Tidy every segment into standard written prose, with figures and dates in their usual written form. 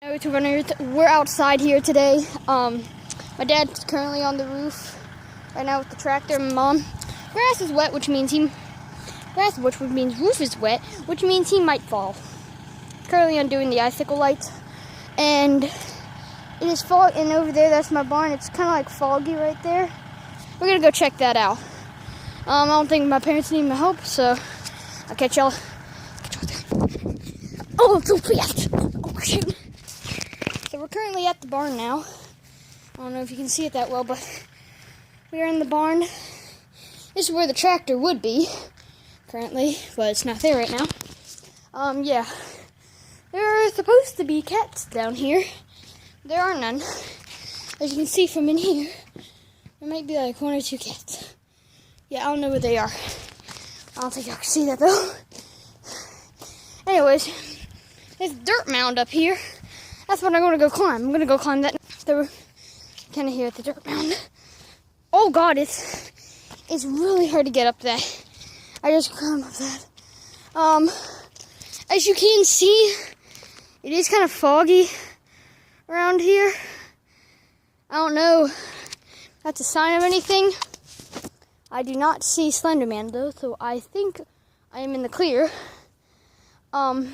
We're outside here today. My dad's currently on the roof right now with the tractor. My mom, grass is wet, which means roof is wet, which means he might fall. Currently undoing the icicle lights, and it is fog. And over there, that's my barn. It's kind of like foggy right there. We're gonna go check that out. I don't think my parents need my help, so I'll catch y'all. Oh, so fast! Oh shoot! So we're currently at the barn now. I don't know if you can see it that well, but we are in the barn. This is where the tractor would be currently, but it's not there right now. Yeah. There are supposed to be cats down here. There are none. As you can see from in here, there might be like 1 or 2 cats. Yeah, I don't know where they are. I don't think y'all can see that though. Anyways, there's a dirt mound up here. That's what I'm going to go climb. I'm going to go climb that. They're kind of here at the dirt mound. Oh God, it's really hard to get up that. I just climbed up that. As you can see, it is kind of foggy around here. I don't know if that's a sign of anything. I do not see Slenderman though, so I think I am in the clear. But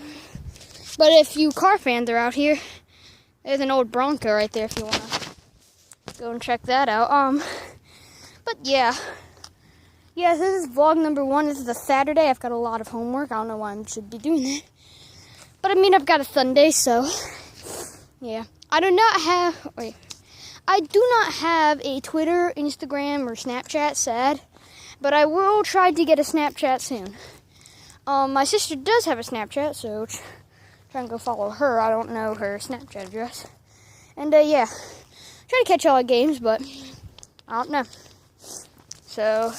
if you car fans are out here, there's an old Bronco right there if you want to go and check that out. But yeah. Yeah, so this is vlog number 1. This is a Saturday. I've got a lot of homework. I don't know why I should be doing that. But I mean, I've got a Sunday, so yeah. I do not have a Twitter, Instagram, or Snapchat, sad. But I will try to get a Snapchat soon. My sister does have a Snapchat, so try and go follow her. I don't know her Snapchat address. And yeah, try to catch all the games, but I don't know. So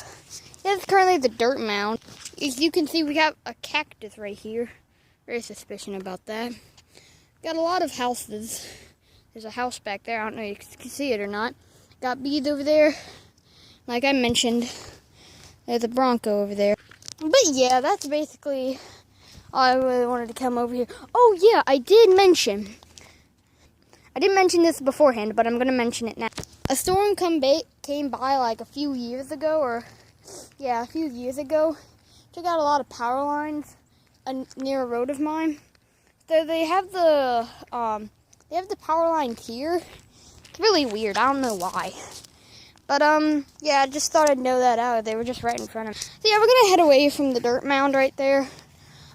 yeah, it's currently the dirt mound. As you can see, we got a cactus right here. Very suspicious about that. Got a lot of houses. There's a house back there. I don't know if you can see it or not. Got bees over there. Like I mentioned, there's a Bronco over there. But yeah, that's basically all I really wanted to come over here. Oh yeah, I did mention this beforehand, but I'm going to mention it now. A storm came by like a few years ago, took out a lot of power lines near a road of mine. So they have the power line here. It's really weird. I don't know why. But yeah, I just thought I'd know that out. They were just right in front of me. So yeah, we're gonna head away from the dirt mound right there.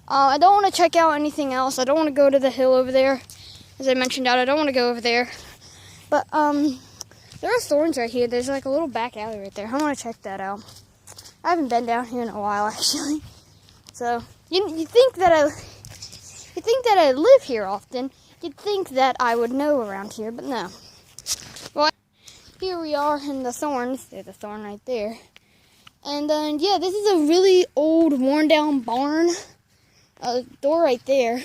I don't want to check out anything else. I don't want to go to the hill over there. As I mentioned out, I don't want to go over there. But there are thorns right here. There's like a little back alley right there. I want to check that out. I haven't been down here in a while actually. So you think that I live here often. You'd think that I would know around here, but no. Well, here we are in the thorns. There's a thorn right there. And then yeah, this is a really old, worn down barn. Door right there.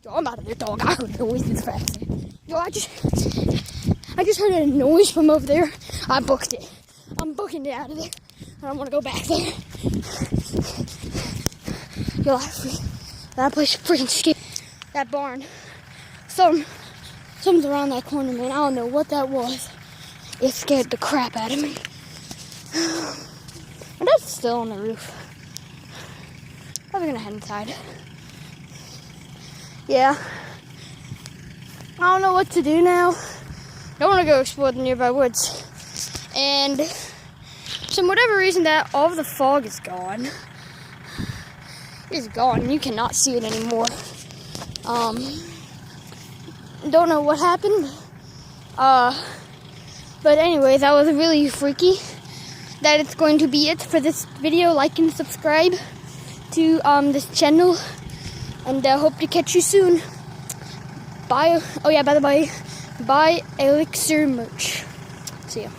Yo, I'm out of there, dog. I heard a noise this fast. Yo, I just heard a noise from over there. I booked it. I'm booking it out of there. I don't want to go back there. Yo, that place is freaking scary. That barn. Something's around that corner, man. I don't know what that was. It scared the crap out of me. My dad's still on the roof. Probably gonna head inside. Yeah. I don't know what to do now. I want to go explore the nearby woods. And for whatever reason, that all of the fog is gone. It is gone. You cannot see it anymore. Don't know what happened. But anyway, that was really freaky. That is going to be it for this video. Like and subscribe to this channel. And hope to catch you soon. Bye. Oh yeah, by the way, buy Elixir merch. See ya.